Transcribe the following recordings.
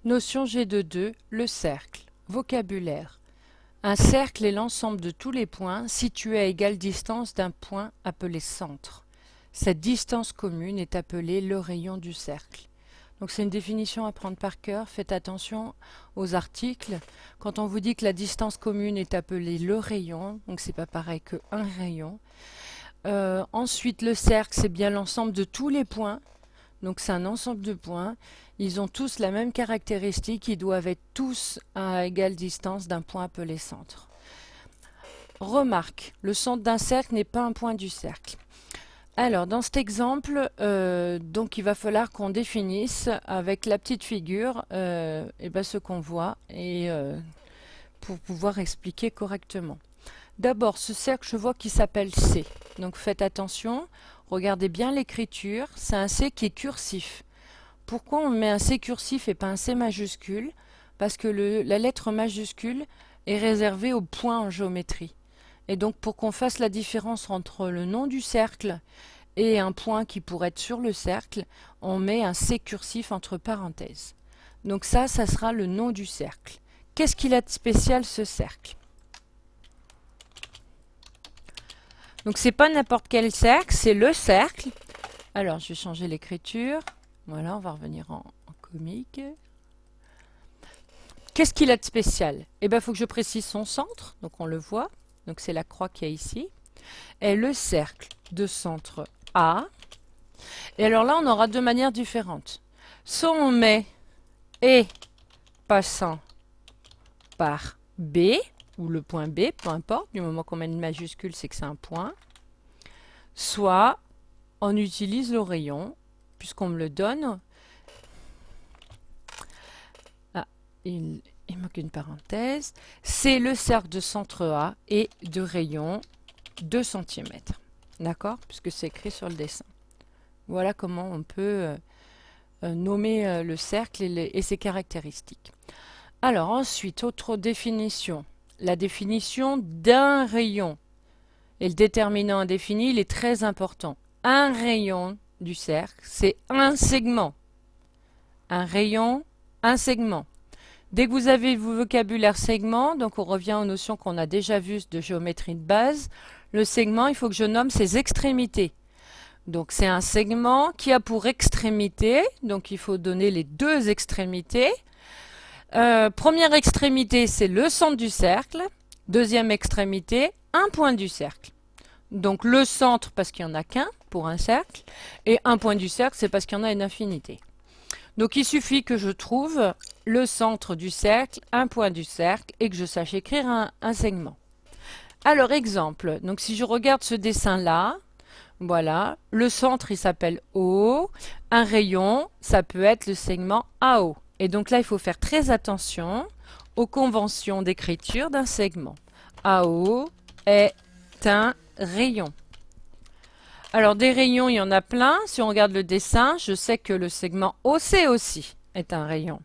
Notion G2.2, le cercle. Vocabulaire. Un cercle est l'ensemble de tous les points situés à égale distance d'un point appelé centre. Cette distance commune est appelée le rayon du cercle. Donc c'est une définition à prendre par cœur. Faites attention aux articles. Quand on vous dit que la distance commune est appelée le rayon, donc c'est pas pareil que un rayon. Ensuite, le cercle, c'est bien l'ensemble de tous les points. Donc c'est un ensemble de points. Ils ont tous la même caractéristique. Ils doivent être tous à égale distance d'un point appelé centre. Remarque, le centre d'un cercle n'est pas un point du cercle. Alors, dans cet exemple, donc il va falloir qu'on définisse avec la petite figure ce qu'on voit et pour pouvoir expliquer correctement. D'abord, ce cercle, je vois qu'il s'appelle C. Donc faites attention, regardez bien l'écriture, c'est un C qui est cursif. Pourquoi on met un C cursif et pas un C majuscule? Parce que la lettre majuscule est réservée aux points en géométrie. Et donc pour qu'on fasse la différence entre le nom du cercle et un point qui pourrait être sur le cercle, on met un C cursif entre parenthèses. Donc ça sera le nom du cercle. Qu'est-ce qu'il a de spécial ce cercle? Donc c'est pas n'importe quel cercle, c'est le cercle. Alors je vais changer l'écriture. Voilà, on va revenir en comique. Qu'est-ce qu'il a de spécial? Eh bien, il faut que je précise son centre. Donc on le voit. Donc c'est la croix qu'il y a ici. Et le cercle de centre A. Et alors là, on aura deux manières différentes. Soit on met et passant par B, ou le point B, peu importe, du moment qu'on met une majuscule, c'est que c'est un point. Soit on utilise le rayon, puisqu'on me le donne. Ah, il manque une parenthèse. C'est le cercle de centre A et de rayon 2 cm. D'accord? Puisque c'est écrit sur le dessin. Voilà comment on peut nommer le cercle et ses caractéristiques. Alors ensuite, autre définition. La définition d'un rayon. Et le déterminant indéfini, il est très important. Un rayon du cercle, c'est un segment. Un rayon, un segment. Dès que vous avez le vocabulaire segment, donc on revient aux notions qu'on a déjà vues de géométrie de base, le segment, il faut que je nomme ses extrémités. Donc c'est un segment qui a pour extrémité, donc il faut donner les deux extrémités. Première extrémité, c'est le centre du cercle. Deuxième extrémité, un point du cercle. Donc le centre, parce qu'il n'y en a qu'un pour un cercle, et un point du cercle, c'est parce qu'il y en a une infinité. Donc il suffit que je trouve le centre du cercle, un point du cercle, et que je sache écrire un segment. Alors exemple, donc si je regarde ce dessin-là, voilà, le centre il s'appelle O, un rayon, ça peut être le segment AO. Et donc là, il faut faire très attention aux conventions d'écriture d'un segment. AO est un rayon. Alors des rayons, il y en a plein. Si on regarde le dessin, je sais que le segment OC aussi est un rayon.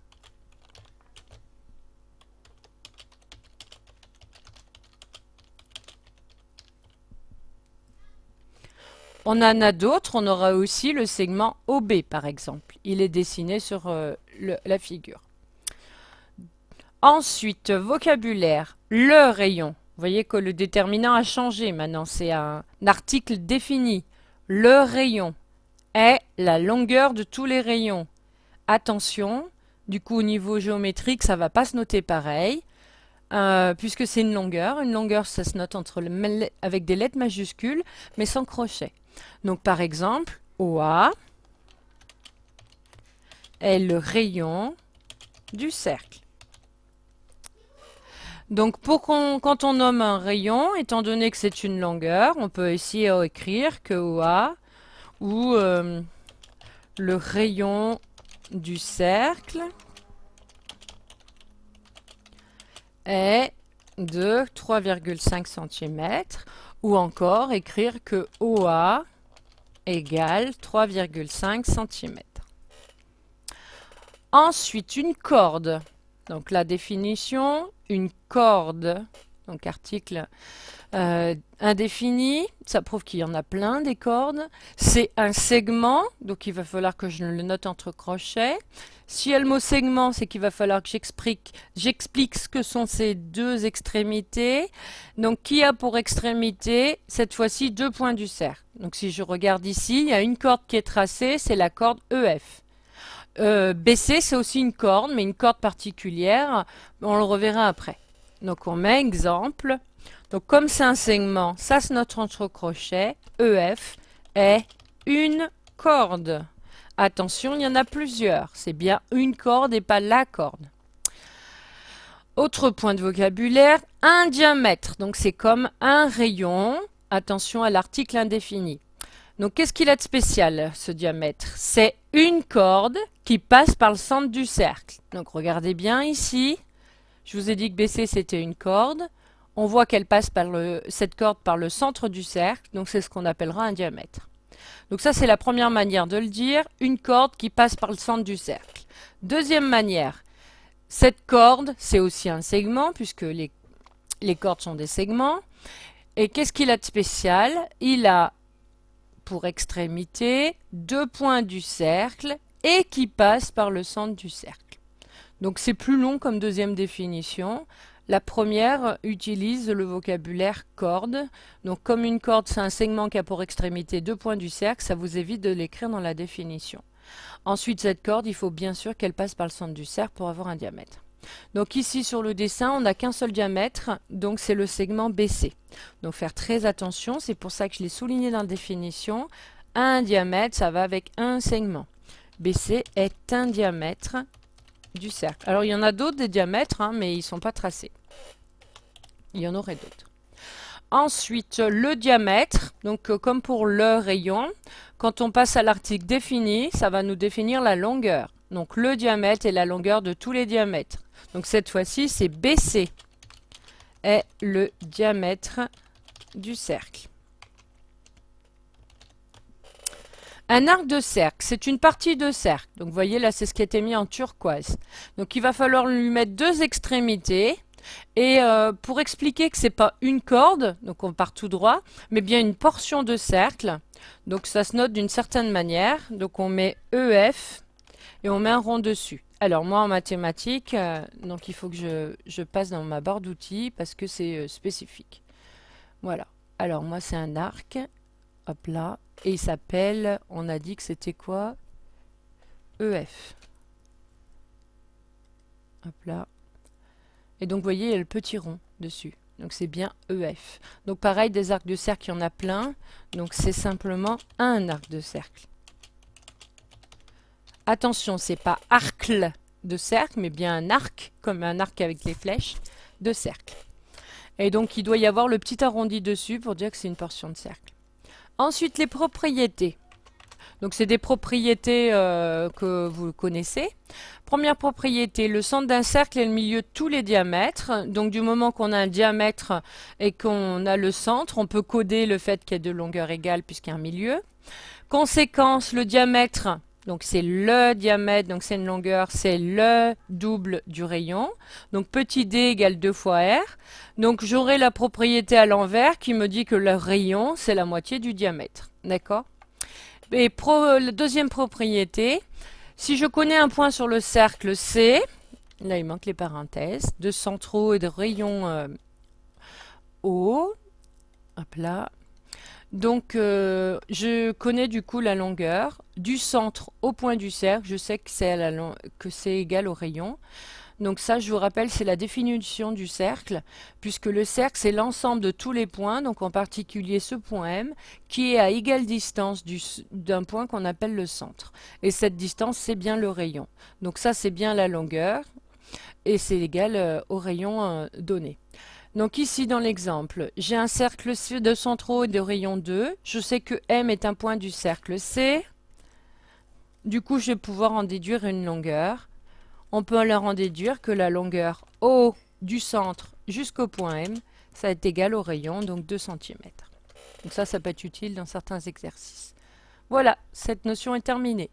On en a d'autres, on aura aussi le segment OB par exemple. Il est dessiné sur la figure. Ensuite, vocabulaire, le rayon. Vous voyez que le déterminant a changé maintenant, c'est un article défini. Le rayon est la longueur de tous les rayons. Attention, du coup au niveau géométrique, ça ne va pas se noter pareil, puisque c'est une longueur. Une longueur, ça se note avec des lettres majuscules, mais sans crochet. Donc par exemple, OA est le rayon du cercle. Donc quand on nomme un rayon, étant donné que c'est une longueur, on peut essayer d'écrire que OA ou le rayon du cercle est de 3,5 cm ou encore écrire que OA égale 3,5 cm. Ensuite, une corde. Donc la définition, une corde. donc article indéfini, ça prouve qu'il y en a plein des cordes. C'est un segment, donc il va falloir que je le note entre crochets. Si il y a le mot segment, c'est qu'il va falloir que j'explique ce que sont ces deux extrémités. Donc qui a pour extrémité, cette fois-ci, deux points du cercle. Donc si je regarde ici, il y a une corde qui est tracée, c'est la corde EF. BC, c'est aussi une corde, mais une corde particulière. On le reverra après. Donc on met exemple. Donc comme c'est un segment, ça se note entre crochets. EF est une corde. Attention, il y en a plusieurs. C'est bien une corde et pas la corde. Autre point de vocabulaire, un diamètre. Donc c'est comme un rayon. Attention à l'article indéfini. Donc qu'est-ce qu'il a de spécial, ce diamètre? C'est une corde qui passe par le centre du cercle. Donc regardez bien ici. Je vous ai dit que BC c'était une corde. On voit qu'elle passe par cette corde par le centre du cercle. Donc c'est ce qu'on appellera un diamètre. Donc ça c'est la première manière de le dire. Une corde qui passe par le centre du cercle. Deuxième manière. Cette corde c'est aussi un segment puisque les cordes sont des segments. Et qu'est-ce qu'il a de spécial? Il a pour extrémité deux points du cercle et qui passent par le centre du cercle. Donc c'est plus long comme deuxième définition. La première utilise le vocabulaire corde. Donc comme une corde c'est un segment qui a pour extrémité deux points du cercle, ça vous évite de l'écrire dans la définition. Ensuite cette corde, il faut bien sûr qu'elle passe par le centre du cercle pour avoir un diamètre. Donc ici sur le dessin, on n'a qu'un seul diamètre, donc c'est le segment BC. Donc faire très attention, c'est pour ça que je l'ai souligné dans la définition. Un diamètre, ça va avec un segment. BC est un diamètre du cercle. Alors il y en a d'autres des diamètres, hein, mais ils ne sont pas tracés. Il y en aurait d'autres. Ensuite, le diamètre, donc comme pour le rayon, quand on passe à l'article défini, ça va nous définir la longueur. Donc le diamètre est la longueur de tous les diamètres. Donc cette fois-ci, c'est BC est le diamètre du cercle. Un arc de cercle, c'est une partie de cercle. Donc vous voyez là, c'est ce qui a été mis en turquoise. Donc il va falloir lui mettre deux extrémités. Et pour expliquer que c'est pas une corde, donc on part tout droit, mais bien une portion de cercle. Donc ça se note d'une certaine manière. Donc on met EF et on met un rond dessus. Alors moi en mathématiques, donc il faut que je passe dans ma barre d'outils parce que c'est spécifique. Voilà. Alors moi c'est un arc. Hop là. Et il s'appelle, on a dit que c'était quoi? EF. Hop là. Et donc, vous voyez, il y a le petit rond dessus. Donc, c'est bien EF. Donc, pareil, des arcs de cercle, il y en a plein. Donc, c'est simplement un arc de cercle. Attention, c'est pas arcle de cercle, mais bien un arc, comme un arc avec les flèches, de cercle. Et donc, il doit y avoir le petit arrondi dessus pour dire que c'est une portion de cercle. Ensuite, les propriétés. Donc, c'est des propriétés que vous connaissez. Première propriété, le centre d'un cercle est le milieu de tous les diamètres. Donc, du moment qu'on a un diamètre et qu'on a le centre, on peut coder le fait qu'il y ait deux longueurs égales puisqu'il y a un milieu. Conséquence, le diamètre, donc c'est le diamètre, donc c'est une longueur, c'est le double du rayon. Donc, petit d égale 2 fois r. Donc, j'aurai la propriété à l'envers qui me dit que le rayon, c'est la moitié du diamètre. D'accord ? Et la deuxième propriété, si je connais un point sur le cercle C, là il manque les parenthèses, de centraux et de rayons O, hop là. Donc je connais du coup la longueur du centre au point du cercle, je sais que c'est égal au rayon. Donc ça, je vous rappelle, c'est la définition du cercle, puisque le cercle, c'est l'ensemble de tous les points, donc en particulier ce point M, qui est à égale distance d'un point qu'on appelle le centre. Et cette distance, c'est bien le rayon. Donc ça, c'est bien la longueur, et c'est égal au rayon donné. Donc ici, dans l'exemple, j'ai un cercle de centraux et de rayon 2. Je sais que M est un point du cercle C. Du coup, je vais pouvoir en déduire une longueur. On peut alors en déduire que la longueur O du centre jusqu'au point M, ça est égal au rayon, donc 2 cm. Donc ça peut être utile dans certains exercices. Voilà, cette notion est terminée.